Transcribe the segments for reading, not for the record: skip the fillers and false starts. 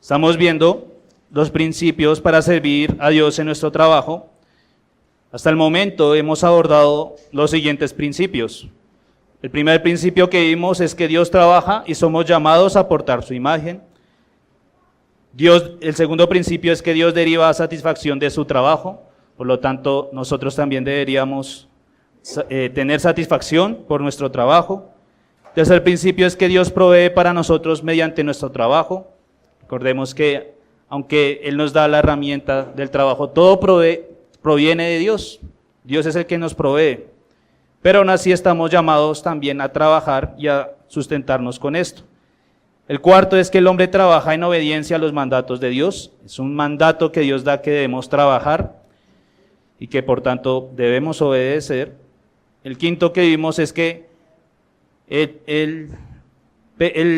Estamos viendo los principios para servir a Dios en nuestro trabajo. Hasta el momento hemos abordado los siguientes principios. El primer principio que vimos es que Dios trabaja y somos llamados a portar su imagen. El segundo principio es que Dios deriva satisfacción de su trabajo, por lo tanto nosotros también deberíamos tener satisfacción por nuestro trabajo. Tercer principio es que Dios provee para nosotros mediante nuestro trabajo. Recordemos que aunque Él nos da la herramienta del trabajo, todo proviene de Dios. Dios es el que nos provee. Pero aún así estamos llamados también a trabajar y a sustentarnos con esto. El cuarto es que el hombre trabaja en obediencia a los mandatos de Dios. Es un mandato que Dios da que debemos trabajar y que por tanto debemos obedecer. El quinto que vimos es que el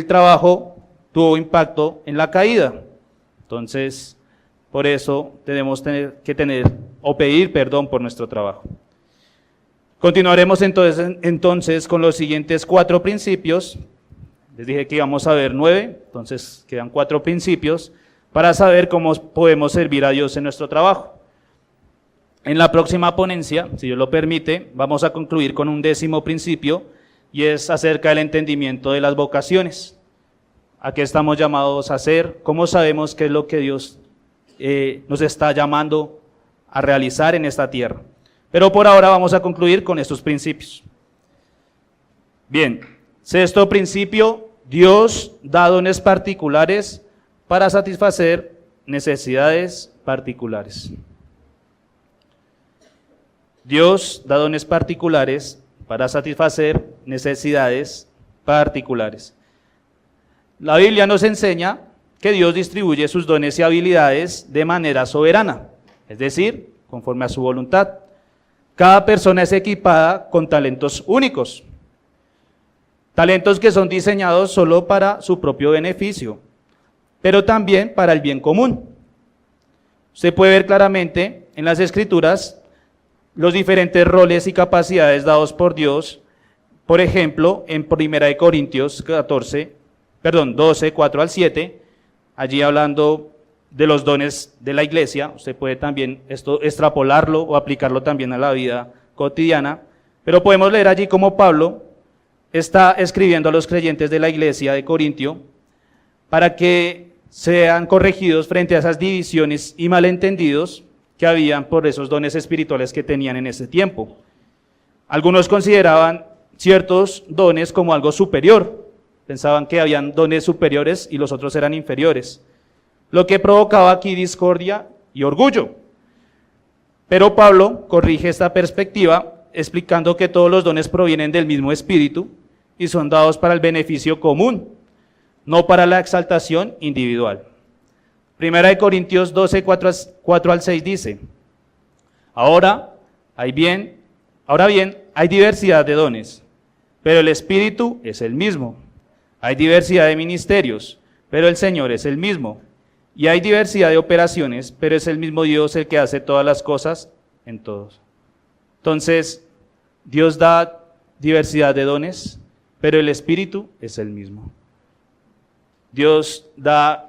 trabajo tuvo impacto en la caída. Entonces, por eso tenemos que pedir perdón por nuestro trabajo. Continuaremos entonces con los siguientes 4 principios. Les dije que íbamos a ver 9, entonces quedan 4 principios para saber cómo podemos servir a Dios en nuestro trabajo. En la próxima ponencia, si Dios lo permite, vamos a concluir con un 10º principio y es acerca del entendimiento de las vocaciones. ¿A qué estamos llamados a hacer? ¿Cómo sabemos qué es lo que Dios nos está llamando a realizar en esta tierra? Pero por ahora vamos a concluir con estos principios. Bien, 6º principio, Dios da dones particulares para satisfacer necesidades particulares. Dios da dones particulares para satisfacer necesidades particulares. La Biblia nos enseña que Dios distribuye sus dones y habilidades de manera soberana, es decir, conforme a su voluntad. Cada persona es equipada con talentos únicos, talentos que son diseñados solo para su propio beneficio, pero también para el bien común. Usted puede ver claramente en las Escrituras los diferentes roles y capacidades dados por Dios. Por ejemplo, en 1 Corintios 12, 4 al 7, allí hablando de los dones de la iglesia. Usted puede también esto extrapolarlo o aplicarlo también a la vida cotidiana, pero podemos leer allí cómo Pablo está escribiendo a los creyentes de la iglesia de Corintio para que sean corregidos frente a esas divisiones y malentendidos que habían por esos dones espirituales que tenían en ese tiempo. Algunos consideraban ciertos dones como algo superior, pensaban que habían dones superiores y los otros eran inferiores, lo que provocaba aquí discordia y orgullo. Pero Pablo corrige esta perspectiva explicando que todos los dones provienen del mismo Espíritu y son dados para el beneficio común, no para la exaltación individual. 1 Corintios 12, 4 al 6 dice: Ahora bien, hay diversidad de dones, pero el Espíritu es el mismo. Hay diversidad de ministerios, pero el Señor es el mismo. Y hay diversidad de operaciones, pero es el mismo Dios el que hace todas las cosas en todos. Entonces, Dios da diversidad de dones, pero el Espíritu es el mismo. Dios da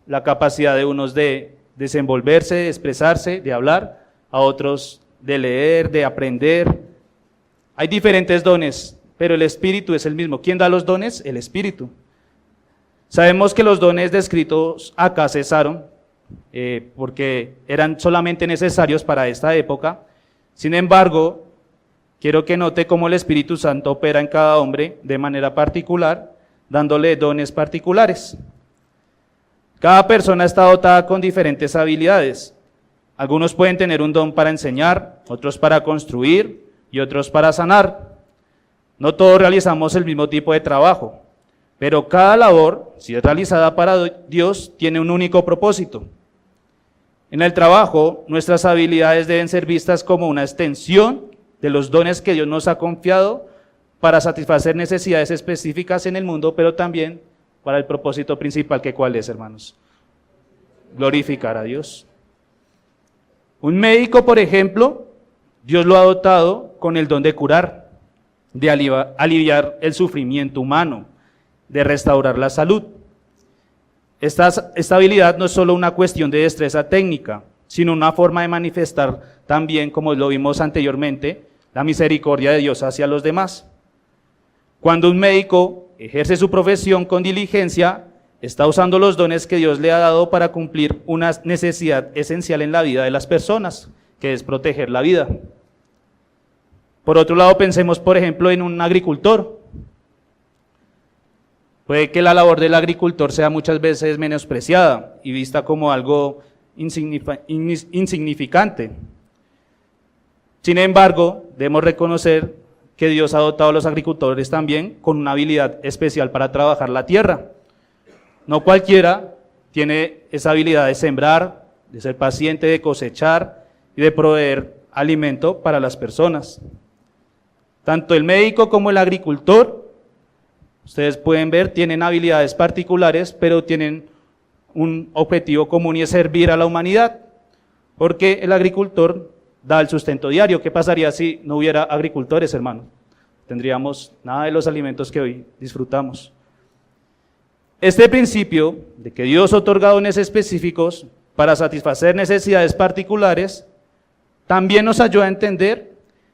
la capacidad de unos de desenvolverse, de expresarse, de hablar, a otros de leer, de aprender. Hay diferentes dones, pero el Espíritu es el mismo. ¿Quién da los dones? El Espíritu. Sabemos que los dones descritos acá cesaron, porque eran solamente necesarios para esta época. Sin embargo, quiero que note cómo el Espíritu Santo opera en cada hombre de manera particular, dándole dones particulares. Cada persona está dotada con diferentes habilidades. Algunos pueden tener un don para enseñar, otros para construir y otros para sanar. No todos realizamos el mismo tipo de trabajo, pero cada labor, si es realizada para Dios, tiene un único propósito. En el trabajo, nuestras habilidades deben ser vistas como una extensión de los dones que Dios nos ha confiado para satisfacer necesidades específicas en el mundo, pero también para el propósito principal, que ¿cuál es, hermanos? Glorificar a Dios. Un médico, por ejemplo, Dios lo ha dotado con el don de curar, de aliviar el sufrimiento humano, de restaurar la salud. Esta habilidad no es solo una cuestión de destreza técnica, sino una forma de manifestar también, como lo vimos anteriormente, la misericordia de Dios hacia los demás. Cuando un médico ejerce su profesión con diligencia, está usando los dones que Dios le ha dado para cumplir una necesidad esencial en la vida de las personas, que es proteger la vida. Por otro lado, pensemos, por ejemplo, en un agricultor. Puede que la labor del agricultor sea muchas veces menospreciada y vista como algo insignificante. Sin embargo, debemos reconocer que Dios ha dotado a los agricultores también con una habilidad especial para trabajar la tierra. No cualquiera tiene esa habilidad de sembrar, de ser paciente, de cosechar y de proveer alimento para las personas. Tanto el médico como el agricultor, ustedes pueden ver, tienen habilidades particulares, pero tienen un objetivo común y es servir a la humanidad, porque el agricultor da el sustento diario. ¿Qué pasaría si no hubiera agricultores, hermanos? Tendríamos nada de los alimentos que hoy disfrutamos. Este principio de que Dios otorga dones específicos para satisfacer necesidades particulares, también nos ayuda a entender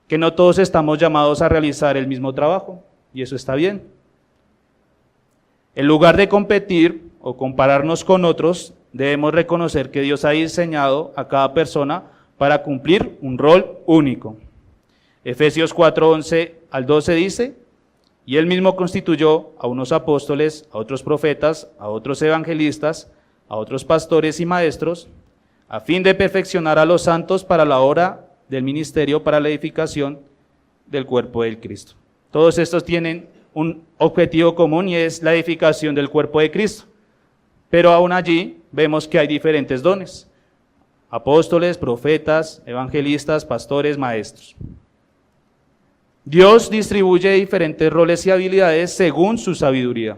que no todos estamos llamados a realizar el mismo trabajo, y eso está bien. En lugar de competir o compararnos con otros, debemos reconocer que Dios ha diseñado a cada persona para cumplir un rol único. Efesios 4:11 al 12 dice: y Él mismo constituyó a unos apóstoles, a otros profetas, a otros evangelistas, a otros pastores y maestros, a fin de perfeccionar a los santos para la obra del ministerio, para la edificación del cuerpo del Cristo. Todos estos tienen un objetivo común y es la edificación del cuerpo de Cristo. Pero aún allí vemos que hay diferentes dones: apóstoles, profetas, evangelistas, pastores, maestros. Dios distribuye diferentes roles y habilidades según su sabiduría,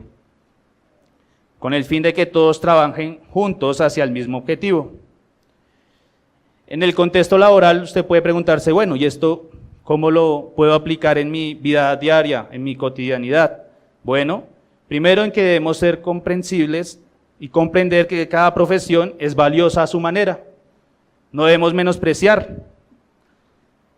con el fin de que todos trabajen juntos hacia el mismo objetivo. En el contexto laboral usted puede preguntarse, bueno, ¿y esto cómo lo puedo aplicar en mi vida diaria, en mi cotidianidad? Bueno, primero en que debemos ser comprensibles y comprender que cada profesión es valiosa a su manera. No debemos menospreciar.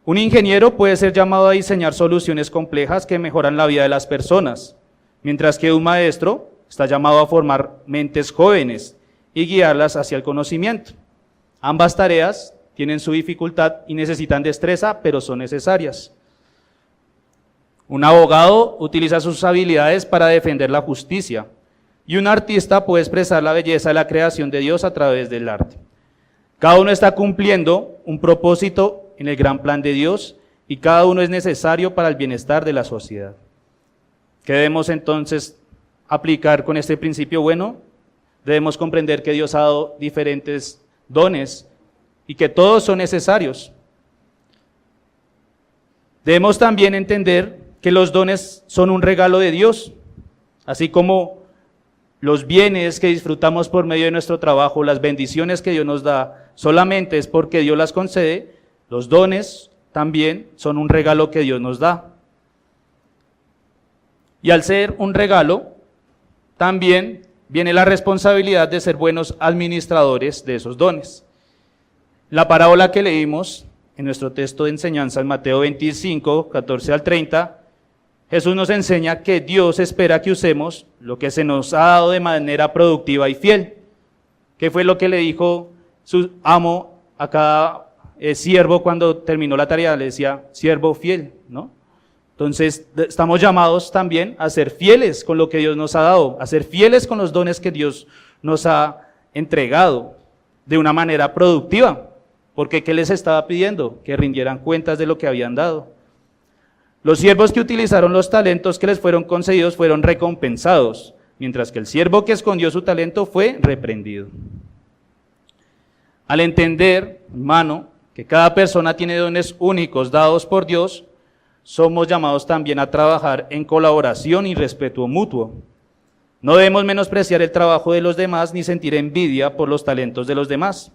Un ingeniero puede ser llamado a diseñar soluciones complejas que mejoran la vida de las personas, mientras que un maestro está llamado a formar mentes jóvenes y guiarlas hacia el conocimiento. Ambas tareas tienen su dificultad y necesitan destreza, pero son necesarias. Un abogado utiliza sus habilidades para defender la justicia, y un artista puede expresar la belleza de la creación de Dios a través del arte. Cada uno está cumpliendo un propósito en el gran plan de Dios y cada uno es necesario para el bienestar de la sociedad. ¿Qué debemos entonces aplicar con este principio? Bueno, debemos comprender que Dios ha dado diferentes dones y que todos son necesarios. Debemos también entender que los dones son un regalo de Dios, así como los bienes que disfrutamos por medio de nuestro trabajo, las bendiciones que Dios nos da, solamente es porque Dios las concede. Los dones también son un regalo que Dios nos da. Y al ser un regalo, también viene la responsabilidad de ser buenos administradores de esos dones. La parábola que leímos en nuestro texto de enseñanza en Mateo 25, 14 al 30, Jesús nos enseña que Dios espera que usemos lo que se nos ha dado de manera productiva y fiel. ¿Qué fue lo que le dijo su amo a cada siervo cuando terminó la tarea? Le decía, siervo fiel, ¿no? Entonces, estamos llamados también a ser fieles con lo que Dios nos ha dado, a ser fieles con los dones que Dios nos ha entregado de una manera productiva, porque ¿qué les estaba pidiendo? Que rindieran cuentas de lo que habían dado. Los siervos que utilizaron los talentos que les fueron concedidos fueron recompensados, mientras que el siervo que escondió su talento fue reprendido. Al entender, hermano, que cada persona tiene dones únicos dados por Dios, somos llamados también a trabajar en colaboración y respeto mutuo. No debemos menospreciar el trabajo de los demás ni sentir envidia por los talentos de los demás.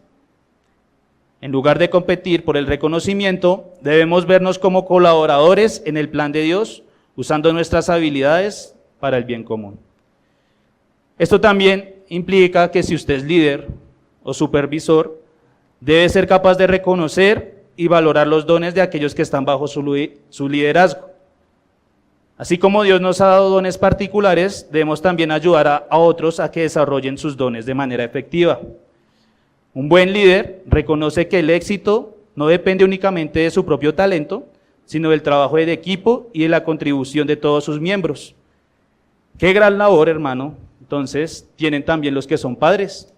En lugar de competir por el reconocimiento, debemos vernos como colaboradores en el plan de Dios, usando nuestras habilidades para el bien común. Esto también implica que si usted es líder o supervisor, debe ser capaz de reconocer y valorar los dones de aquellos que están bajo su liderazgo. Así como Dios nos ha dado dones particulares, debemos también ayudar a otros a que desarrollen sus dones de manera efectiva. Un buen líder reconoce que el éxito no depende únicamente de su propio talento, sino del trabajo de equipo y de la contribución de todos sus miembros. Qué gran labor, hermano, entonces, tienen también los que son padres,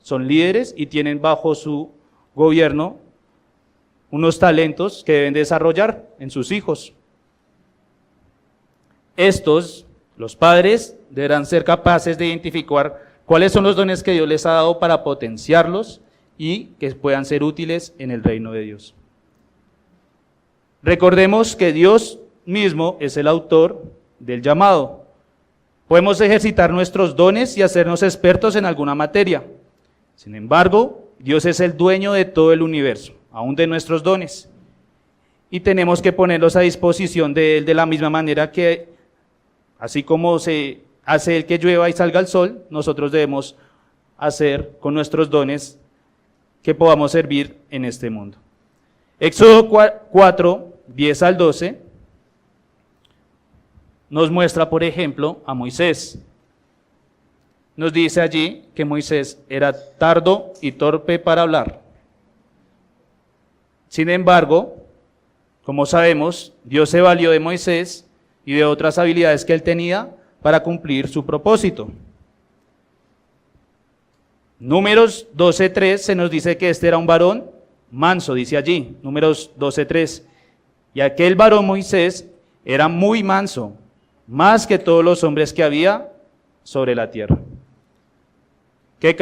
son líderes y tienen bajo su gobierno unos talentos que deben desarrollar en sus hijos. Estos, los padres, deberán ser capaces de identificar cuáles son los dones que Dios les ha dado para potenciarlos y que puedan ser útiles en el reino de Dios. Recordemos que Dios mismo es el autor del llamado. Podemos ejercitar nuestros dones y hacernos expertos en alguna materia. Sin embargo, Dios es el dueño de todo el universo, aún de nuestros dones. Y tenemos que ponerlos a disposición de Él de la misma manera que, así como se hace el que llueva y salga el sol, nosotros debemos hacer con nuestros dones que podamos servir en este mundo. Éxodo 4, 10 al 12, nos muestra, por ejemplo, a Moisés. Nos dice allí que Moisés era tardo y torpe para hablar. Sin embargo, como sabemos, Dios se valió de Moisés y de otras habilidades que él tenía para cumplir su propósito. Números 12:3 se nos dice que este era un varón manso, dice allí, Números 12:3. Y aquel varón Moisés era muy manso, más que todos los hombres que había sobre la tierra. ¿Qué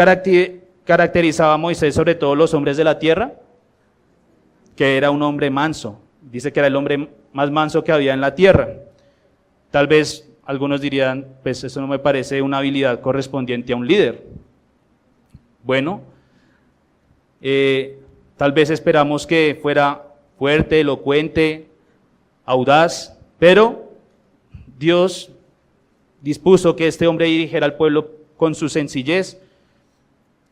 caracterizaba a Moisés sobre todos los hombres de la tierra? Que era un hombre manso. Dice que era el hombre más manso que había en la tierra. Tal vez algunos dirían, pues eso no me parece una habilidad correspondiente a un líder. Bueno, tal vez esperamos que fuera fuerte, elocuente, audaz, pero Dios dispuso que este hombre dirigiera al pueblo con su sencillez.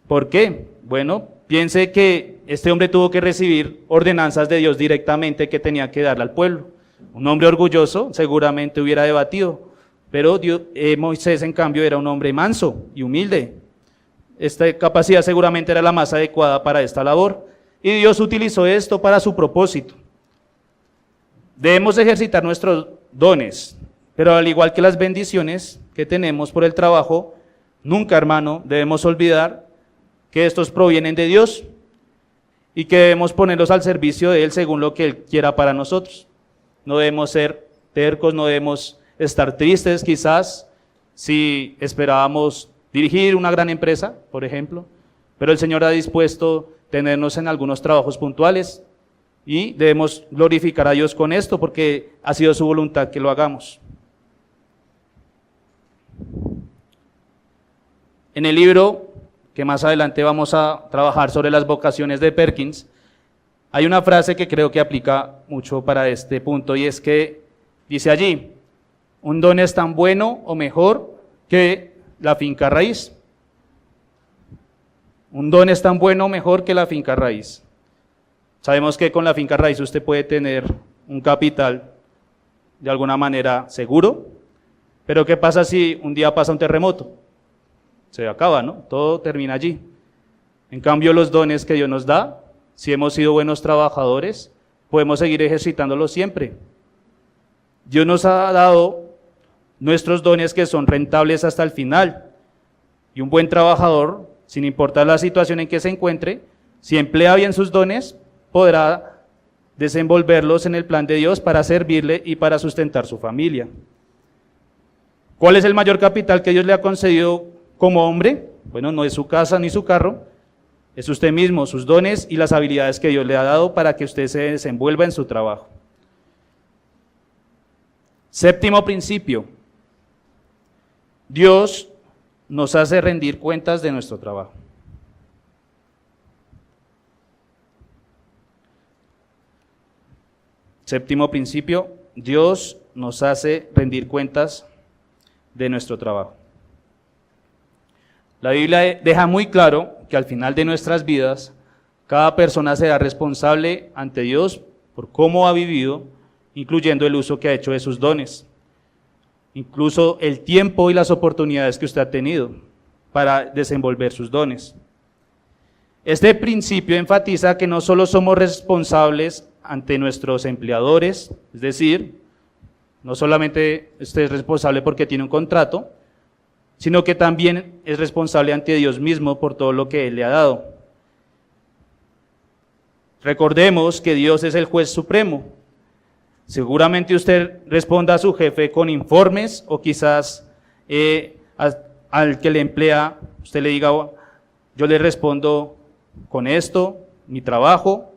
¿Por qué? Bueno, piense que este hombre tuvo que recibir ordenanzas de Dios directamente que tenía que darle al pueblo. Un hombre orgulloso seguramente hubiera debatido, pero Moisés en cambio era un hombre manso y humilde. Esta capacidad seguramente era la más adecuada para esta labor y Dios utilizó esto para su propósito. Debemos ejercitar nuestros dones, pero al igual que las bendiciones que tenemos por el trabajo, nunca, hermano, debemos olvidar que estos provienen de Dios y que debemos ponerlos al servicio de Él según lo que Él quiera para nosotros. No debemos ser tercos, no debemos estar tristes quizás si esperábamos dirigir una gran empresa, por ejemplo, pero el Señor ha dispuesto tenernos en algunos trabajos puntuales y debemos glorificar a Dios con esto porque ha sido su voluntad que lo hagamos. En el libro que más adelante vamos a trabajar sobre las vocaciones de Perkins, hay una frase que creo que aplica mucho para este punto y es que dice allí, un don es tan bueno o mejor que la finca raíz. Un don es tan bueno o mejor que la finca raíz. Sabemos que con la finca raíz usted puede tener un capital de alguna manera seguro, pero ¿qué pasa si un día pasa un terremoto? Se acaba, ¿no? Todo termina allí. En cambio, los dones que Dios nos da, si hemos sido buenos trabajadores, podemos seguir ejercitándolos siempre. Dios nos ha dado nuestros dones que son rentables hasta el final. Y un buen trabajador, sin importar la situación en que se encuentre, si emplea bien sus dones, podrá desenvolverlos en el plan de Dios para servirle y para sustentar su familia. ¿Cuál es el mayor capital que Dios le ha concedido como hombre? Bueno, no es su casa ni su carro, es usted mismo, sus dones y las habilidades que Dios le ha dado para que usted se desenvuelva en su trabajo. Séptimo principio, Dios nos hace rendir cuentas de nuestro trabajo. Séptimo principio, Dios nos hace rendir cuentas de nuestro trabajo. La Biblia deja muy claro que al final de nuestras vidas, cada persona será responsable ante Dios por cómo ha vivido, incluyendo el uso que ha hecho de sus dones, incluso el tiempo y las oportunidades que usted ha tenido para desenvolver sus dones. Este principio enfatiza que no solo somos responsables ante nuestros empleadores, es decir, no solamente usted es responsable porque tiene un contrato, sino que también es responsable ante Dios mismo por todo lo que Él le ha dado. Recordemos que Dios es el juez supremo. Seguramente usted responda a su jefe con informes o quizás al que le emplea, usted le diga, yo le respondo con esto, mi trabajo,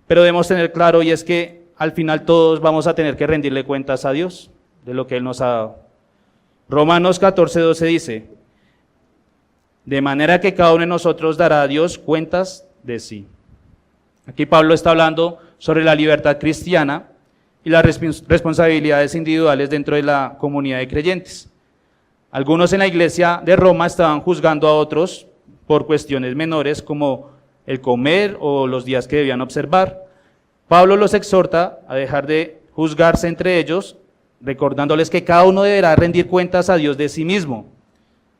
pero debemos tener claro y es que al final todos vamos a tener que rendirle cuentas a Dios de lo que Él nos ha dado. Romanos 14:12 dice, de manera que cada uno de nosotros dará a Dios cuentas de sí. Aquí Pablo está hablando sobre la libertad cristiana y las responsabilidades individuales dentro de la comunidad de creyentes. Algunos en la iglesia de Roma estaban juzgando a otros por cuestiones menores como el comer o los días que debían observar. Pablo los exhorta a dejar de juzgarse entre ellos, recordándoles que cada uno deberá rendir cuentas a Dios de sí mismo.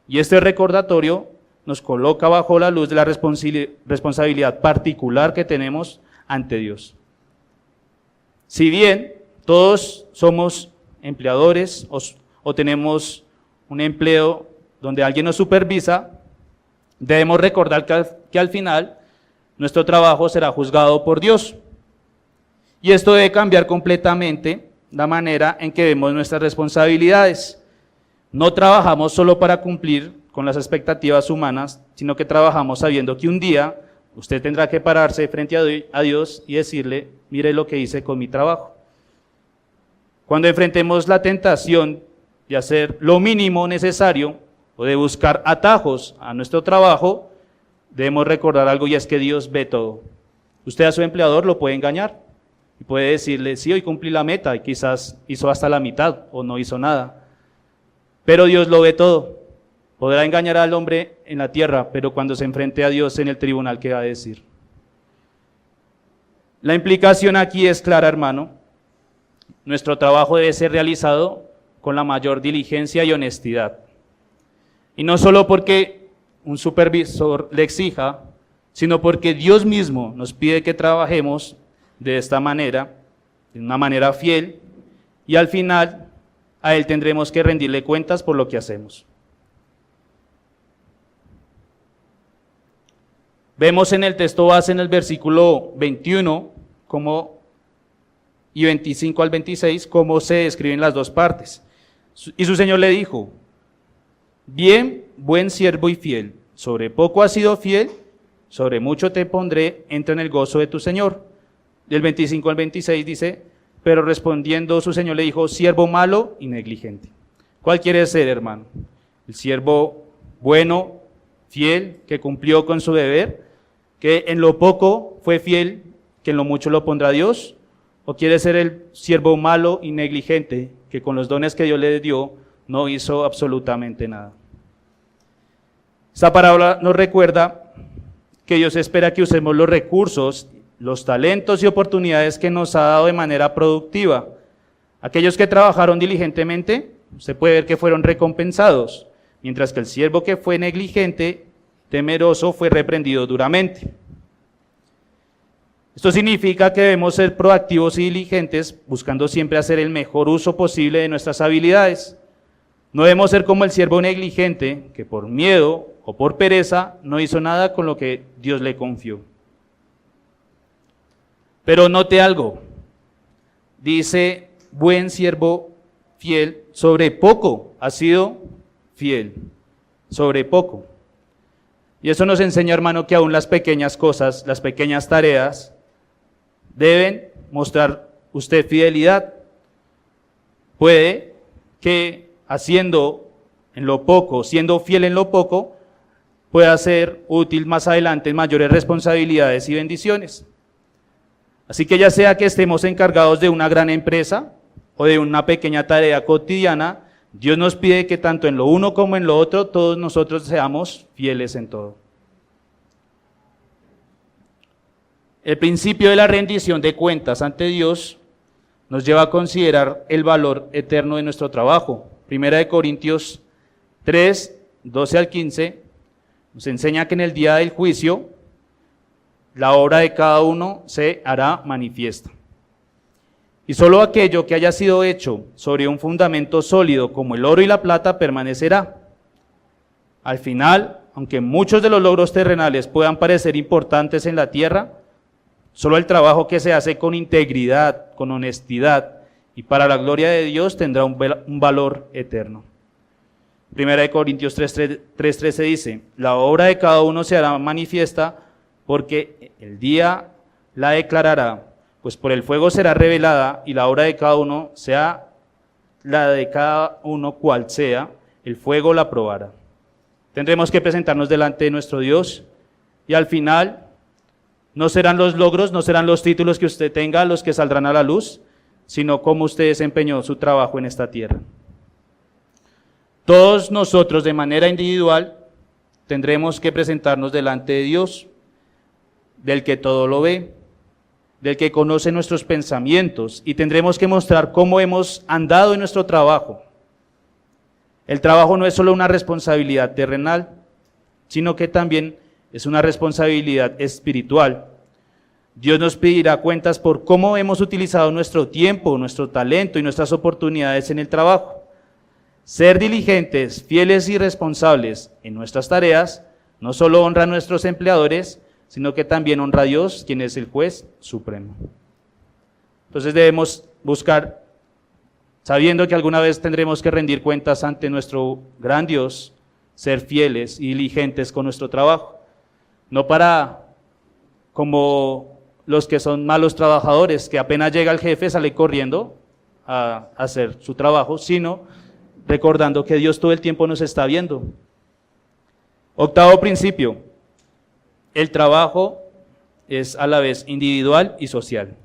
Y este recordatorio nos coloca bajo la luz de la responsabilidad particular que tenemos ante Dios. Si bien todos somos empleadores o tenemos un empleo donde alguien nos supervisa, debemos recordar que al final nuestro trabajo será juzgado por Dios. Y esto debe cambiar completamente la manera en que vemos nuestras responsabilidades. No trabajamos solo para cumplir con las expectativas humanas, sino que trabajamos sabiendo que un día usted tendrá que pararse frente a Dios y decirle, mire lo que hice con mi trabajo. Cuando enfrentemos la tentación de hacer lo mínimo necesario o de buscar atajos a nuestro trabajo, debemos recordar algo y es que Dios ve todo. Usted a su empleador lo puede engañar y puede decirle, sí, hoy cumplí la meta y quizás hizo hasta la mitad o no hizo nada. Pero Dios lo ve todo. Podrá engañar al hombre en la tierra, pero cuando se enfrente a Dios en el tribunal, ¿qué va a decir? La implicación aquí es clara, hermano. Nuestro trabajo debe ser realizado con la mayor diligencia y honestidad. Y no solo porque un supervisor le exija, sino porque Dios mismo nos pide que trabajemos de esta manera, de una manera fiel, y al final a Él tendremos que rendirle cuentas por lo que hacemos. Vemos en el texto base en el versículo 21 y 25 al 26 cómo se describen las dos partes. Y su Señor le dijo, bien, buen siervo y fiel, sobre poco has sido fiel, sobre mucho te pondré, entra en el gozo de tu Señor. Del 25 al 26 dice, pero respondiendo su Señor le dijo, siervo malo y negligente. ¿Cuál quiere ser, hermano? ¿El siervo bueno, fiel, que cumplió con su deber, que en lo poco fue fiel, que en lo mucho lo pondrá Dios? ¿O quiere ser el siervo malo y negligente, que con los dones que Dios le dio, no hizo absolutamente nada? Esta parábola nos recuerda que Dios espera que usemos los recursos, los talentos y oportunidades que nos ha dado de manera productiva. Aquellos que trabajaron diligentemente, se puede ver que fueron recompensados, mientras que el siervo que fue negligente, temeroso, fue reprendido duramente. Esto significa que debemos ser proactivos y diligentes, buscando siempre hacer el mejor uso posible de nuestras habilidades. No debemos ser como el siervo negligente, que por miedo o por pereza no hizo nada con lo que Dios le confió. Pero note algo, dice, buen siervo fiel, sobre poco has sido fiel, sobre poco. Y eso nos enseña, hermano, que aún las pequeñas cosas, las pequeñas tareas, deben mostrar usted fidelidad. Puede que haciendo en lo poco, siendo fiel en lo poco, pueda ser útil más adelante en mayores responsabilidades y bendiciones. Así que ya sea que estemos encargados de una gran empresa o de una pequeña tarea cotidiana, Dios nos pide que tanto en lo uno como en lo otro, todos nosotros seamos fieles en todo. El principio de la rendición de cuentas ante Dios nos lleva a considerar el valor eterno de nuestro trabajo. Primera de Corintios 3, 12 al 15, nos enseña que en el día del juicio, la obra de cada uno se hará manifiesta. Y solo aquello que haya sido hecho sobre un fundamento sólido como el oro y la plata permanecerá. Al final, aunque muchos de los logros terrenales puedan parecer importantes en la tierra, solo el trabajo que se hace con integridad, con honestidad y para la gloria de Dios tendrá un valor eterno. Primera de Corintios 3:13 dice, la obra de cada uno se hará manifiesta porque el día la declarará, pues por el fuego será revelada y la obra de cada uno sea la de cada uno cual sea, el fuego la probará. Tendremos que presentarnos delante de nuestro Dios y al final no serán los logros, no serán los títulos que usted tenga los que saldrán a la luz, sino cómo usted desempeñó su trabajo en esta tierra. Todos nosotros de manera individual tendremos que presentarnos delante de Dios, del que todo lo ve, del que conoce nuestros pensamientos, y tendremos que mostrar cómo hemos andado en nuestro trabajo. El trabajo no es solo una responsabilidad terrenal, sino que también es una responsabilidad espiritual. Dios nos pedirá cuentas por cómo hemos utilizado nuestro tiempo, nuestro talento y nuestras oportunidades en el trabajo. Ser diligentes, fieles y responsables en nuestras tareas no solo honra a nuestros empleadores, sino que también honra a Dios, quien es el juez supremo. Entonces debemos buscar, sabiendo que alguna vez tendremos que rendir cuentas ante nuestro gran Dios, ser fieles y diligentes con nuestro trabajo. No para, como los que son malos trabajadores, que apenas llega el jefe sale corriendo a hacer su trabajo, sino recordando que Dios todo el tiempo nos está viendo. Octavo principio, el trabajo es a la vez individual y social.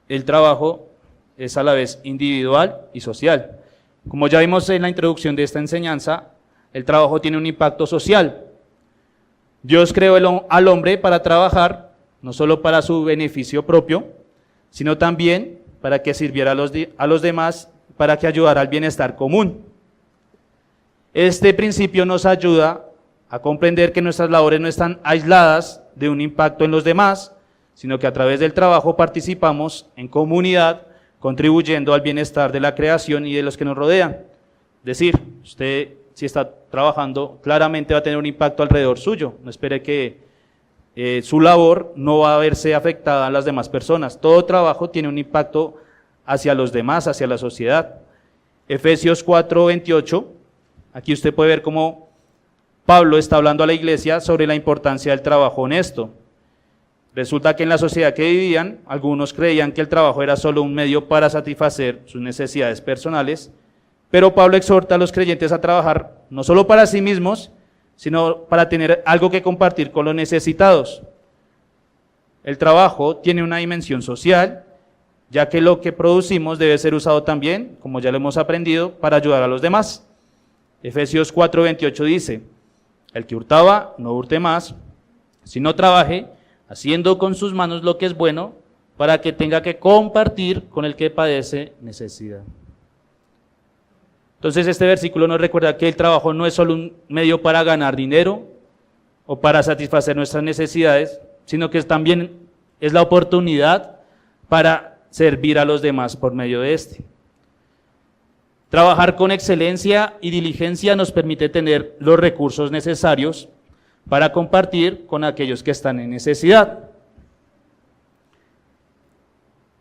El trabajo es a la vez individual y social. Como ya vimos en la introducción de esta enseñanza, el trabajo tiene un impacto social. Dios creó al hombre para trabajar, no solo para su beneficio propio, sino también para que sirviera a los demás, para que ayudara al bienestar común. Este principio nos ayuda a comprender que nuestras labores no están aisladas de un impacto en los demás, sino que a través del trabajo participamos en comunidad, contribuyendo al bienestar de la creación y de los que nos rodean. Es decir, usted si está trabajando, claramente va a tener un impacto alrededor suyo. No espere que su labor no va a verse afectada a las demás personas. Todo trabajo tiene un impacto hacia los demás, hacia la sociedad. Efesios 4:28, aquí usted puede ver cómo Pablo está hablando a la iglesia sobre la importancia del trabajo honesto. Resulta que en la sociedad que vivían, algunos creían que el trabajo era solo un medio para satisfacer sus necesidades personales, pero Pablo exhorta a los creyentes a trabajar no solo para sí mismos, sino para tener algo que compartir con los necesitados. El trabajo tiene una dimensión social, ya que lo que producimos debe ser usado también, como ya lo hemos aprendido, para ayudar a los demás. Efesios 4:28 dice, el que hurtaba, no hurte más, sino trabaje, haciendo con sus manos lo que es bueno, para que tenga que compartir con el que padece necesidad. Entonces este versículo nos recuerda que el trabajo no es solo un medio para ganar dinero o para satisfacer nuestras necesidades, sino que también es la oportunidad para servir a los demás por medio de este. Trabajar con excelencia y diligencia nos permite tener los recursos necesarios para compartir con aquellos que están en necesidad.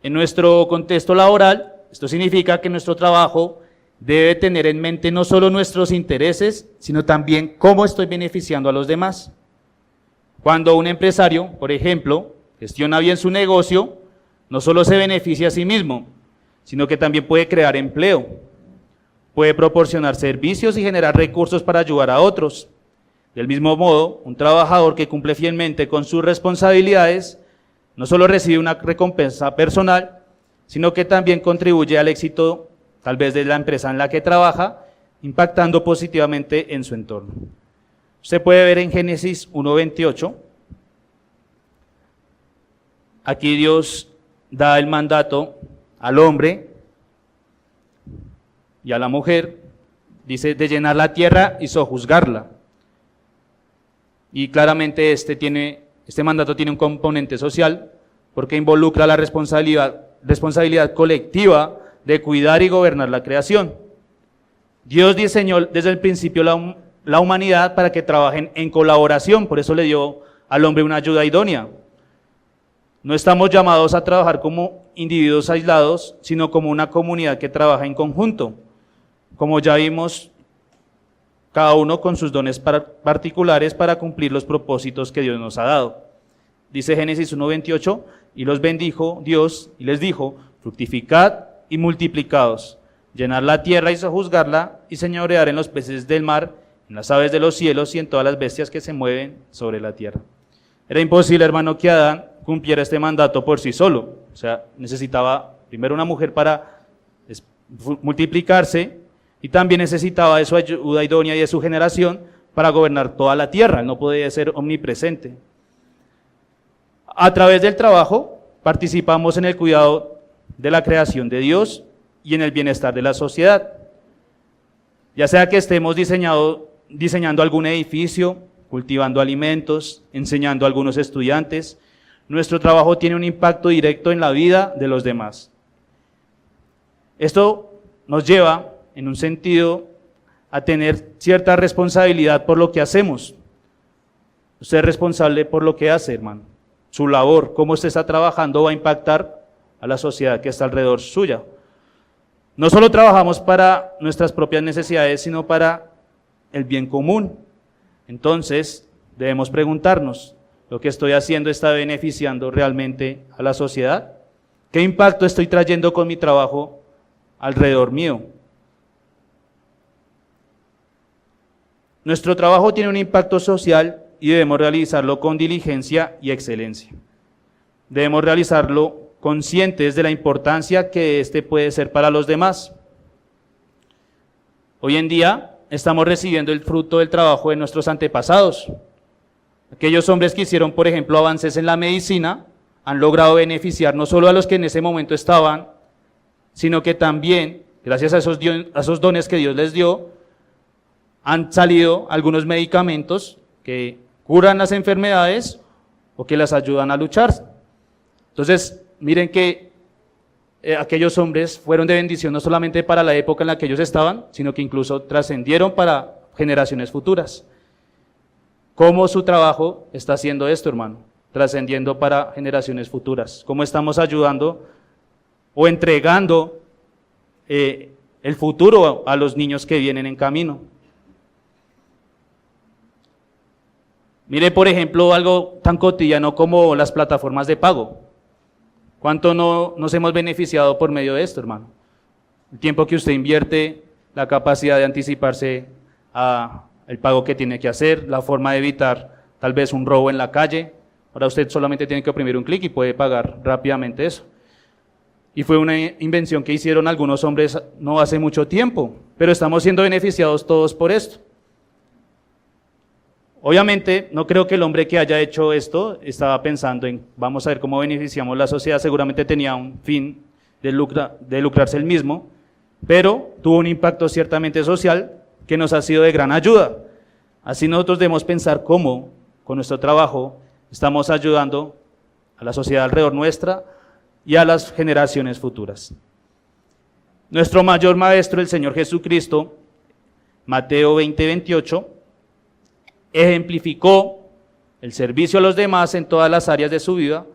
En nuestro contexto laboral, esto significa que nuestro trabajo debe tener en mente no solo nuestros intereses, sino también cómo estoy beneficiando a los demás. Cuando un empresario, por ejemplo, gestiona bien su negocio, no solo se beneficia a sí mismo, sino que también puede crear empleo, puede proporcionar servicios y generar recursos para ayudar a otros. Del mismo modo, un trabajador que cumple fielmente con sus responsabilidades no solo recibe una recompensa personal, sino que también contribuye al éxito tal vez de la empresa en la que trabaja, impactando positivamente en su entorno. Usted puede ver en Génesis 1:28, aquí Dios da el mandato al hombre y a la mujer, dice, de llenar la tierra y sojuzgarla. Y claramente este mandato tiene un componente social, porque involucra la responsabilidad colectiva de cuidar y gobernar la creación. Dios diseñó desde el principio la humanidad para que trabajen en colaboración, por eso le dio al hombre una ayuda idónea. No estamos llamados a trabajar como individuos aislados, sino como una comunidad que trabaja en conjunto. Como ya vimos, cada uno con sus dones particulares para cumplir los propósitos que Dios nos ha dado. Dice Génesis 1:28, y los bendijo Dios y les dijo, fructificad y multiplicaos, llenar la tierra y sojuzgarla y señorear en los peces del mar, en las aves de los cielos y en todas las bestias que se mueven sobre la tierra. Era imposible, hermano, que Adán cumpliera este mandato por sí solo. O sea, necesitaba primero una mujer para multiplicarse y también necesitaba de su ayuda idónea y de su generación para gobernar toda la tierra. Él no podía ser omnipresente. A través del trabajo participamos en el cuidado de la creación de Dios y en el bienestar de la sociedad. Ya sea que estemos diseñando algún edificio, cultivando alimentos, enseñando a algunos estudiantes, nuestro trabajo tiene un impacto directo en la vida de los demás. Esto nos lleva, en un sentido, a tener cierta responsabilidad por lo que hacemos. Usted es responsable por lo que hace, hermano. Su labor, cómo usted está trabajando, va a impactar a la sociedad que está alrededor suya. No solo trabajamos para nuestras propias necesidades, sino para el bien común. Entonces, debemos preguntarnos, ¿lo que estoy haciendo está beneficiando realmente a la sociedad? ¿Qué impacto estoy trayendo con mi trabajo alrededor mío? Nuestro trabajo tiene un impacto social y debemos realizarlo con diligencia y excelencia. Debemos realizarlo conscientes de la importancia que este puede ser para los demás. Hoy en día estamos recibiendo el fruto del trabajo de nuestros antepasados. Aquellos hombres que hicieron, por ejemplo, avances en la medicina, han logrado beneficiar no solo a los que en ese momento estaban, sino que también, gracias a esos dones que Dios les dio, han salido algunos medicamentos que curan las enfermedades o que las ayudan a luchar. Entonces, miren que aquellos hombres fueron de bendición no solamente para la época en la que ellos estaban, sino que incluso trascendieron para generaciones futuras. ¿Cómo su trabajo está haciendo esto, hermano? Trascendiendo para generaciones futuras. ¿Cómo estamos ayudando o entregando el futuro a los niños que vienen en camino? Mire, por ejemplo, algo tan cotidiano como las plataformas de pago. ¿Cuánto no nos hemos beneficiado por medio de esto, hermano? El tiempo que usted invierte, la capacidad de anticiparse al pago que tiene que hacer, la forma de evitar tal vez un robo en la calle. Ahora usted solamente tiene que oprimir un clic y puede pagar rápidamente eso. Y fue una invención que hicieron algunos hombres no hace mucho tiempo, pero estamos siendo beneficiados todos por esto. Obviamente, no creo que el hombre que haya hecho esto estaba pensando en, vamos a ver cómo beneficiamos la sociedad, seguramente tenía un fin de lucrarse él mismo, pero tuvo un impacto ciertamente social que nos ha sido de gran ayuda. Así nosotros debemos pensar cómo, con nuestro trabajo, estamos ayudando a la sociedad alrededor nuestra y a las generaciones futuras. Nuestro mayor maestro, el Señor Jesucristo, Mateo 20:28, ejemplificó el servicio a los demás en todas las áreas de su vida,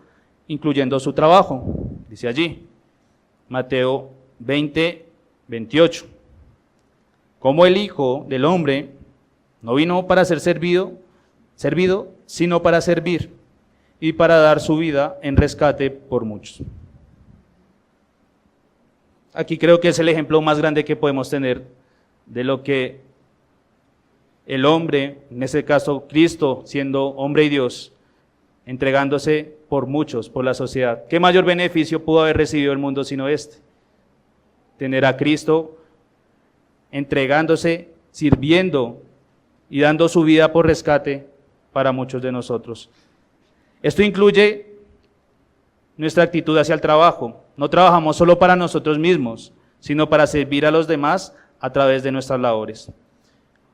incluyendo su trabajo. Dice allí, Mateo 20:28, como el Hijo del Hombre no vino para ser servido, sino para servir y para dar su vida en rescate por muchos. Aquí creo que es el ejemplo más grande que podemos tener de lo que el hombre, en ese caso Cristo, siendo hombre y Dios, entregándose por muchos, por la sociedad. ¿Qué mayor beneficio pudo haber recibido el mundo sino este? Tener a Cristo entregándose, sirviendo y dando su vida por rescate para muchos de nosotros. Esto incluye nuestra actitud hacia el trabajo. No trabajamos solo para nosotros mismos, sino para servir a los demás a través de nuestras labores.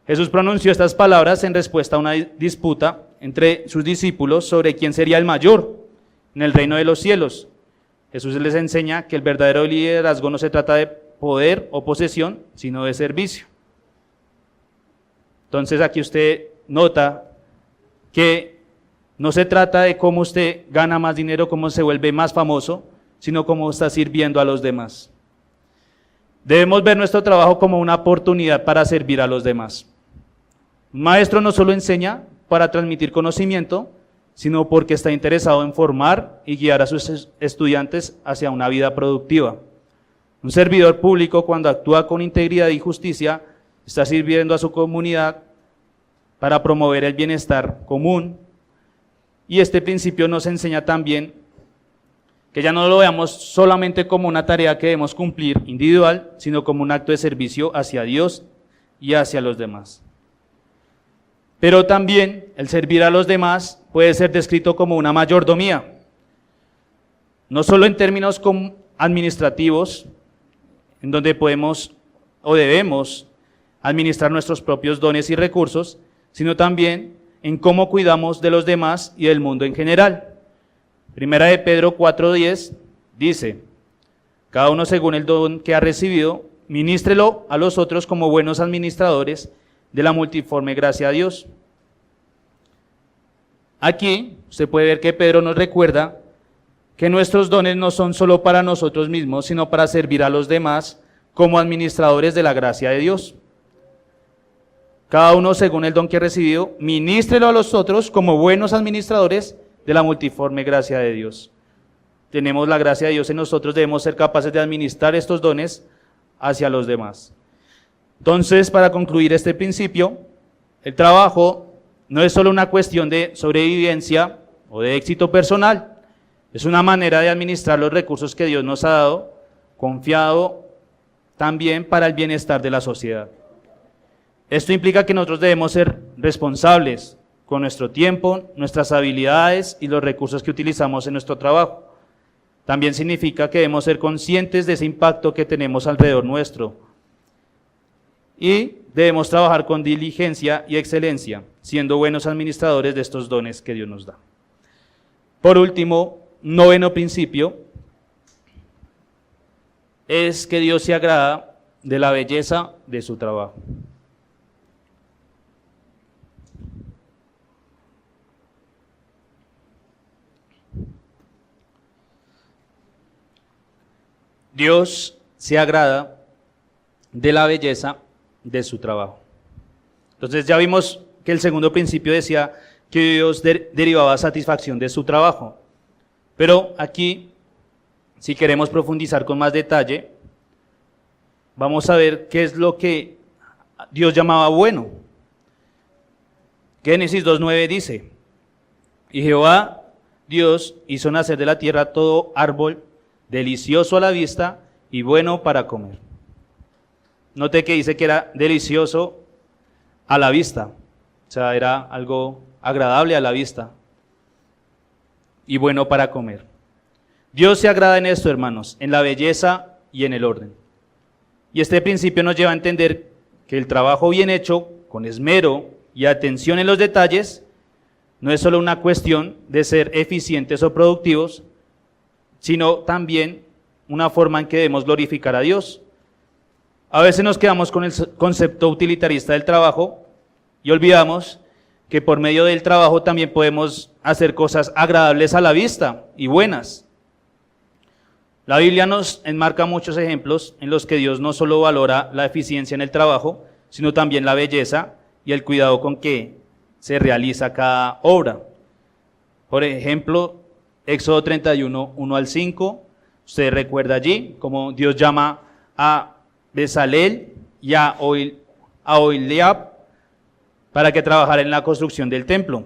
Jesús pronunció estas palabras en respuesta a una disputa entre sus discípulos sobre quién sería el mayor en el reino de los cielos. Jesús les enseña que el verdadero liderazgo no se trata de poder o posesión, sino de servicio. Entonces aquí usted nota que no se trata de cómo usted gana más dinero, cómo se vuelve más famoso, sino cómo está sirviendo a los demás. Debemos ver nuestro trabajo como una oportunidad para servir a los demás. Un maestro no solo enseña para transmitir conocimiento, sino porque está interesado en formar y guiar a sus estudiantes hacia una vida productiva. Un servidor público, cuando actúa con integridad y justicia, está sirviendo a su comunidad para promover el bienestar común. Y este principio nos enseña también que ya no lo veamos solamente como una tarea que debemos cumplir individual, sino como un acto de servicio hacia Dios y hacia los demás. Pero también el servir a los demás puede ser descrito como una mayordomía, no solo en términos administrativos, en donde podemos o debemos administrar nuestros propios dones y recursos, sino también en cómo cuidamos de los demás y del mundo en general. Primera de Pedro 4:10 dice: cada uno según el don que ha recibido, ministrelo a los otros como buenos administradores de la multiforme gracia de Dios. Aquí se puede ver que Pedro nos recuerda que nuestros dones no son solo para nosotros mismos, sino para servir a los demás como administradores de la gracia de Dios. Cada uno según el don que ha recibido, ministrelo a los otros como buenos administradores de la multiforme gracia de Dios. Tenemos la gracia de Dios en nosotros, debemos ser capaces de administrar estos dones hacia los demás. Entonces, para concluir este principio, el trabajo no es solo una cuestión de sobrevivencia o de éxito personal, es una manera de administrar los recursos que Dios nos ha dado, confiado también para el bienestar de la sociedad. Esto implica que nosotros debemos ser responsables con nuestro tiempo, nuestras habilidades y los recursos que utilizamos en nuestro trabajo. También significa que debemos ser conscientes de ese impacto que tenemos alrededor nuestro. Y debemos trabajar con diligencia y excelencia, siendo buenos administradores de estos dones que Dios nos da. Por último, noveno principio, es que Dios se agrada de la belleza de su trabajo. Dios se agrada de la belleza de su trabajo. Entonces ya vimos que el segundo principio decía que Dios derivaba satisfacción de su trabajo. Pero aquí, si queremos profundizar con más detalle, vamos a ver qué es lo que Dios llamaba bueno. Génesis 2:9 dice: y Jehová Dios hizo nacer de la tierra todo árbol delicioso a la vista y bueno para comer. Note que dice que era delicioso a la vista, o sea, era algo agradable a la vista y bueno para comer. Dios se agrada en esto, hermanos, en la belleza y en el orden. Y este principio nos lleva a entender que el trabajo bien hecho, con esmero y atención en los detalles, no es solo una cuestión de ser eficientes o productivos, sino también una forma en que debemos glorificar a Dios. A veces nos quedamos con el concepto utilitarista del trabajo y olvidamos que por medio del trabajo también podemos hacer cosas agradables a la vista y buenas. La Biblia nos enmarca muchos ejemplos en los que Dios no solo valora la eficiencia en el trabajo, sino también la belleza y el cuidado con que se realiza cada obra. Por ejemplo, Éxodo 31, 1 al 5, usted recuerda allí cómo Dios llama a Bezalel y a Oholiab para que trabajaran en la construcción del templo.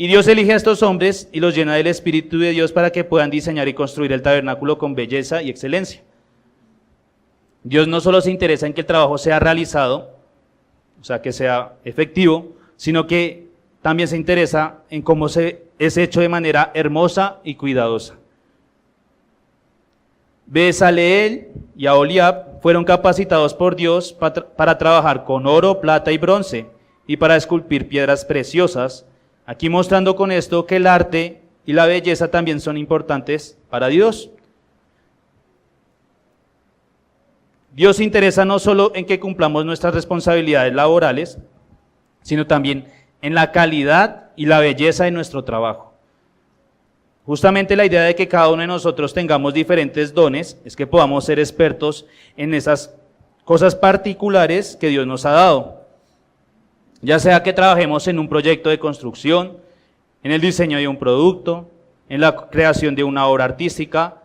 Y Dios elige a estos hombres y los llena del Espíritu de Dios para que puedan diseñar y construir el tabernáculo con belleza y excelencia. Dios no solo se interesa en que el trabajo sea realizado, o sea, que sea efectivo, sino que también se interesa en cómo es hecho de manera hermosa y cuidadosa. Bezaleel y Aholiab fueron capacitados por Dios para trabajar con oro, plata y bronce y para esculpir piedras preciosas, aquí mostrando con esto que el arte y la belleza también son importantes para Dios. Dios se interesa no solo en que cumplamos nuestras responsabilidades laborales, sino también en la calidad y la belleza de nuestro trabajo. Justamente la idea de que cada uno de nosotros tengamos diferentes dones es que podamos ser expertos en esas cosas particulares que Dios nos ha dado. Ya sea que trabajemos en un proyecto de construcción, en el diseño de un producto, en la creación de una obra artística,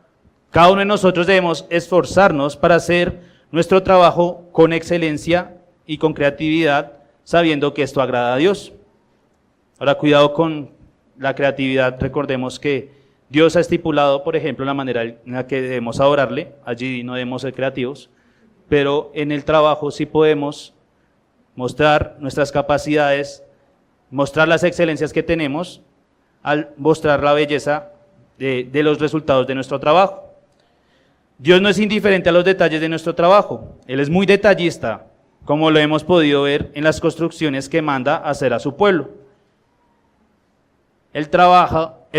cada uno de nosotros debemos esforzarnos para hacer nuestro trabajo con excelencia y con creatividad, sabiendo que esto agrada a Dios. Ahora, cuidado con la creatividad. Recordemos que Dios ha estipulado, por ejemplo, la manera en la que debemos adorarle. Allí no debemos ser creativos, pero en el trabajo sí podemos mostrar nuestras capacidades, mostrar las excelencias que tenemos al mostrar la belleza de los resultados de nuestro trabajo. Dios no es indiferente a los detalles de nuestro trabajo. Él es muy detallista, como lo hemos podido ver en las construcciones que manda hacer a su pueblo. El trabajo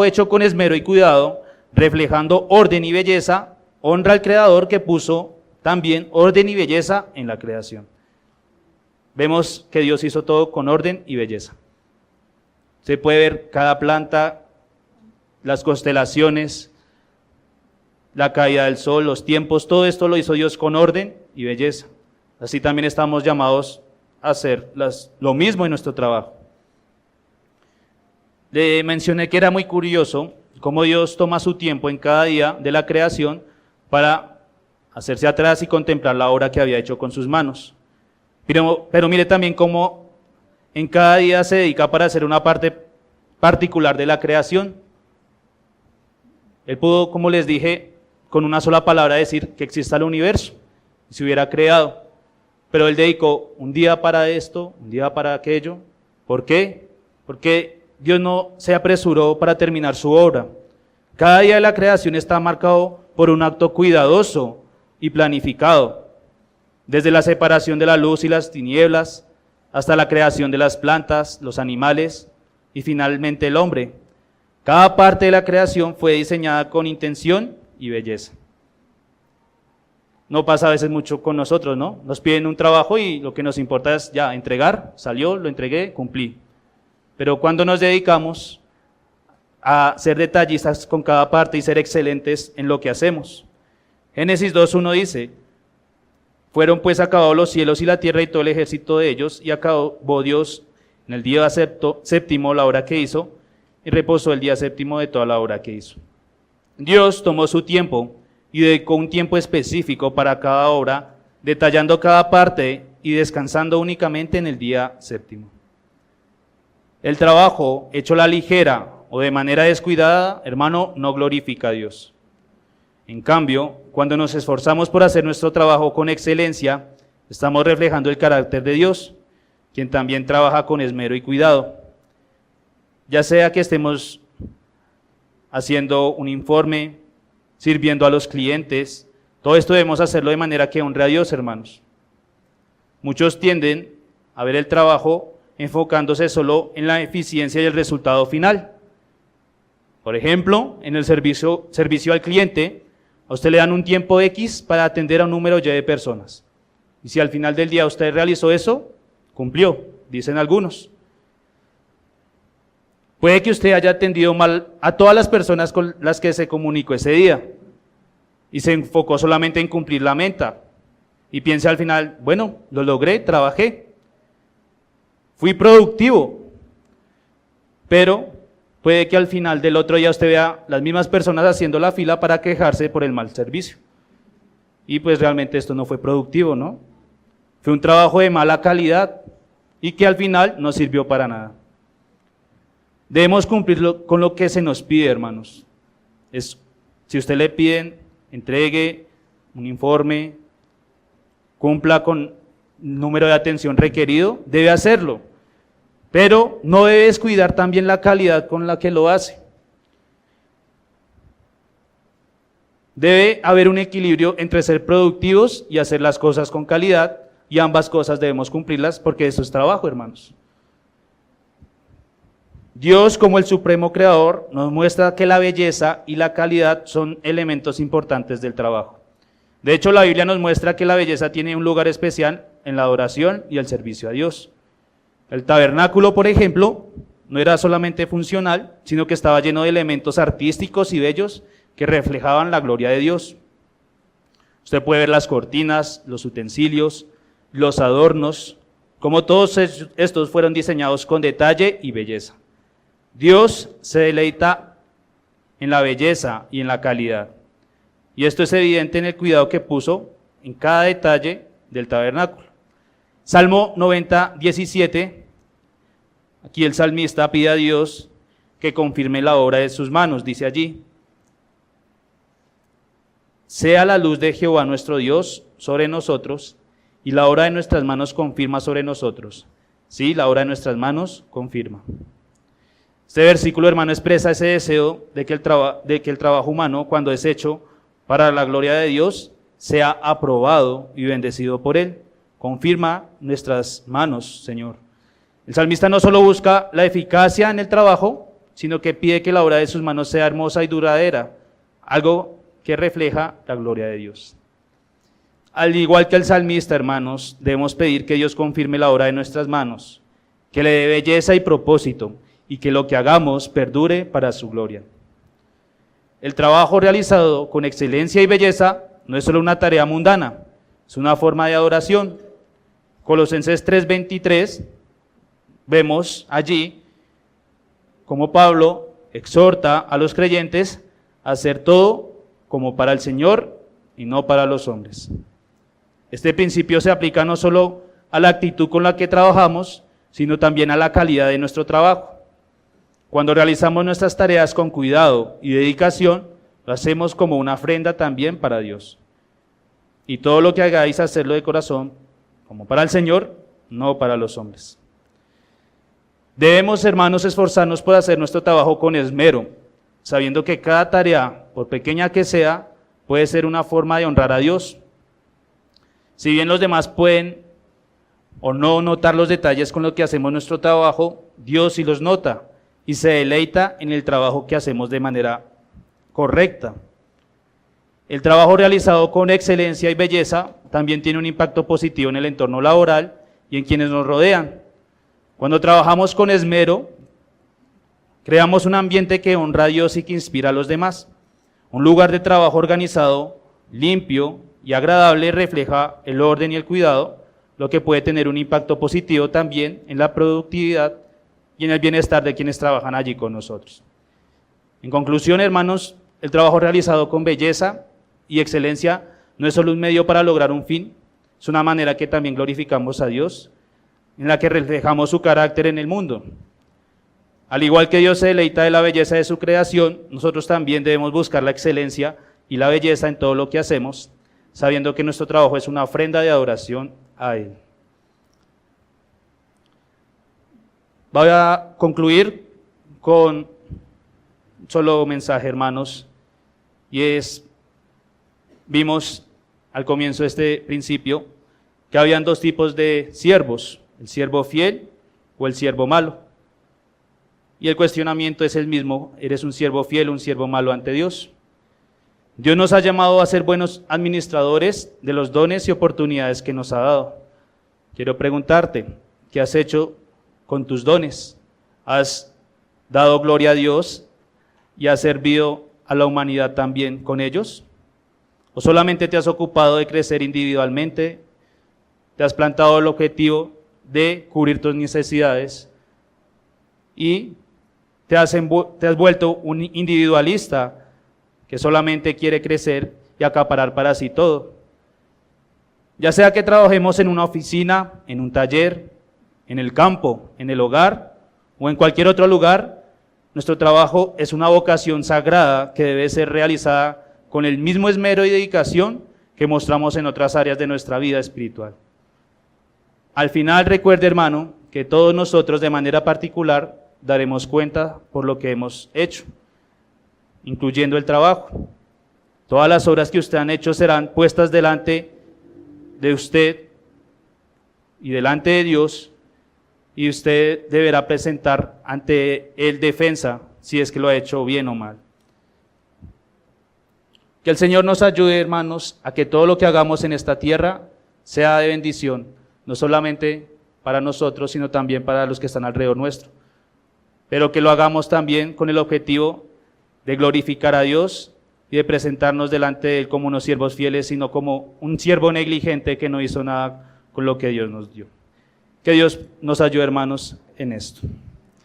hecho con esmero y cuidado, reflejando orden y belleza, honra al Creador que puso también orden y belleza en la creación. Vemos que Dios hizo todo con orden y belleza. Se puede ver cada planta, las constelaciones, la caída del sol, los tiempos, todo esto lo hizo Dios con orden y belleza. Así también estamos llamados a hacer lo mismo en nuestro trabajo. Le mencioné que era muy curioso cómo Dios toma su tiempo en cada día de la creación para hacerse atrás y contemplar la obra que había hecho con sus manos. Pero mire también cómo en cada día se dedica para hacer una parte particular de la creación. Él pudo, como les dije, con una sola palabra decir que exista el universo, y se hubiera creado. Pero Él dedicó un día para esto, un día para aquello. ¿Por qué? Porque Dios no se apresuró para terminar su obra. Cada día de la creación está marcado por un acto cuidadoso y planificado, desde la separación de la luz y las tinieblas, hasta la creación de las plantas, los animales y finalmente el hombre. Cada parte de la creación fue diseñada con intención y belleza. No pasa a veces mucho con nosotros, ¿no? Nos piden un trabajo y lo que nos importa es ya entregar, salió, lo entregué, cumplí. Pero cuando nos dedicamos a ser detallistas con cada parte y ser excelentes en lo que hacemos. Génesis 2:1 dice: fueron pues acabados los cielos y la tierra y todo el ejército de ellos, y acabó Dios en el día séptimo la obra que hizo, y reposó el día séptimo de toda la obra que hizo. Dios tomó su tiempo y dedicó un tiempo específico para cada obra, detallando cada parte y descansando únicamente en el día séptimo. El trabajo hecho a la ligera o de manera descuidada, hermano, no glorifica a Dios. En cambio, cuando nos esforzamos por hacer nuestro trabajo con excelencia, estamos reflejando el carácter de Dios, quien también trabaja con esmero y cuidado. Ya sea que estemos haciendo un informe, sirviendo a los clientes, todo esto debemos hacerlo de manera que honre a Dios, hermanos. Muchos tienden a ver el trabajo enfocándose solo en la eficiencia y el resultado final. Por ejemplo, en el servicio al cliente, a usted le dan un tiempo X para atender a un número Y de personas. Y si al final del día usted realizó eso, cumplió, dicen algunos. Puede que usted haya atendido mal a todas las personas con las que se comunicó ese día y se enfocó solamente en cumplir la meta. Y piense al final, bueno, lo logré, trabajé. Fui productivo, pero puede que al final del otro día usted vea las mismas personas haciendo la fila para quejarse por el mal servicio. Y pues realmente esto no fue productivo, ¿no? Fue un trabajo de mala calidad y que al final no sirvió para nada. Debemos cumplir con lo que se nos pide, hermanos. Si usted le piden, entregue un informe, cumpla con el número de atención requerido, debe hacerlo. Pero no debe descuidar también la calidad con la que lo hace. Debe haber un equilibrio entre ser productivos y hacer las cosas con calidad, y ambas cosas debemos cumplirlas porque eso es trabajo, hermanos. Dios, como el supremo creador, nos muestra que la belleza y la calidad son elementos importantes del trabajo. De hecho, la Biblia nos muestra que la belleza tiene un lugar especial en la adoración y el servicio a Dios. El tabernáculo, por ejemplo, no era solamente funcional, sino que estaba lleno de elementos artísticos y bellos que reflejaban la gloria de Dios. Usted puede ver las cortinas, los utensilios, los adornos, como todos estos fueron diseñados con detalle y belleza. Dios se deleita en la belleza y en la calidad. Y esto es evidente en el cuidado que puso en cada detalle del tabernáculo. Salmo 90, 17, aquí el salmista pide a Dios que confirme la obra de sus manos, dice allí: sea la luz de Jehová nuestro Dios sobre nosotros, y la obra de nuestras manos confirma sobre nosotros. Sí, la obra de nuestras manos confirma. Este versículo, hermano, expresa ese deseo de que el trabajo humano, cuando es hecho para la gloria de Dios, sea aprobado y bendecido por Él. Confirma nuestras manos, Señor. El salmista no solo busca la eficacia en el trabajo, sino que pide que la obra de sus manos sea hermosa y duradera, algo que refleja la gloria de Dios. Al igual que el salmista, hermanos, debemos pedir que Dios confirme la obra de nuestras manos, que le dé belleza y propósito, y que lo que hagamos perdure para su gloria. El trabajo realizado con excelencia y belleza no es solo una tarea mundana, es una forma de adoración. Colosenses 3:23, vemos allí cómo Pablo exhorta a los creyentes a hacer todo como para el Señor y no para los hombres. Este principio se aplica no solo a la actitud con la que trabajamos, sino también a la calidad de nuestro trabajo. Cuando realizamos nuestras tareas con cuidado y dedicación, lo hacemos como una ofrenda también para Dios. Y todo lo que hagáis, hacerlo de corazón, como para el Señor, no para los hombres. Debemos, hermanos, esforzarnos por hacer nuestro trabajo con esmero, sabiendo que cada tarea, por pequeña que sea, puede ser una forma de honrar a Dios. Si bien los demás pueden o no notar los detalles con los que hacemos nuestro trabajo, Dios sí los nota y se deleita en el trabajo que hacemos de manera correcta. El trabajo realizado con excelencia y belleza también tiene un impacto positivo en el entorno laboral y en quienes nos rodean. Cuando trabajamos con esmero, creamos un ambiente que honra a Dios y que inspira a los demás. Un lugar de trabajo organizado, limpio y agradable refleja el orden y el cuidado, lo que puede tener un impacto positivo también en la productividad y en el bienestar de quienes trabajan allí con nosotros. En conclusión, hermanos, el trabajo realizado con belleza y excelencia no es solo un medio para lograr un fin, es una manera que también glorificamos a Dios, en la que reflejamos su carácter en el mundo. Al igual que Dios se deleita de la belleza de su creación, nosotros también debemos buscar la excelencia y la belleza en todo lo que hacemos, sabiendo que nuestro trabajo es una ofrenda de adoración a Él. Voy a concluir con un solo mensaje, hermanos, y vimos al comienzo de este principio que habían dos tipos de siervos, el siervo fiel o el siervo malo. Y el cuestionamiento es el mismo: ¿eres un siervo fiel o un siervo malo ante Dios? Dios nos ha llamado a ser buenos administradores de los dones y oportunidades que nos ha dado. Quiero preguntarte, ¿qué has hecho con tus dones? ¿Has dado gloria a Dios y has servido a la humanidad también con ellos? ¿O solamente te has ocupado de crecer individualmente? ¿Te has plantado el objetivo de cubrir tus necesidades y te has vuelto un individualista que solamente quiere crecer y acaparar para sí todo? Ya sea que trabajemos en una oficina, en un taller, en el campo, en el hogar o en cualquier otro lugar, Nuestro trabajo es una vocación sagrada que debe ser realizada con el mismo esmero y dedicación que mostramos en otras áreas de nuestra vida espiritual. Al final, recuerde, hermano, que todos nosotros de manera particular daremos cuenta por lo que hemos hecho, incluyendo el trabajo. Todas las obras que usted han hecho serán puestas delante de usted y delante de Dios, y usted deberá presentar ante Él defensa si es que lo ha hecho bien o mal. Que el Señor nos ayude, hermanos, a que todo lo que hagamos en esta tierra sea de bendición, no solamente para nosotros, sino también para los que están alrededor nuestro. Pero que lo hagamos también con el objetivo de glorificar a Dios y de presentarnos delante de Él como unos siervos fieles, sino como un siervo negligente que no hizo nada con lo que Dios nos dio. Que Dios nos ayude, hermanos, en esto.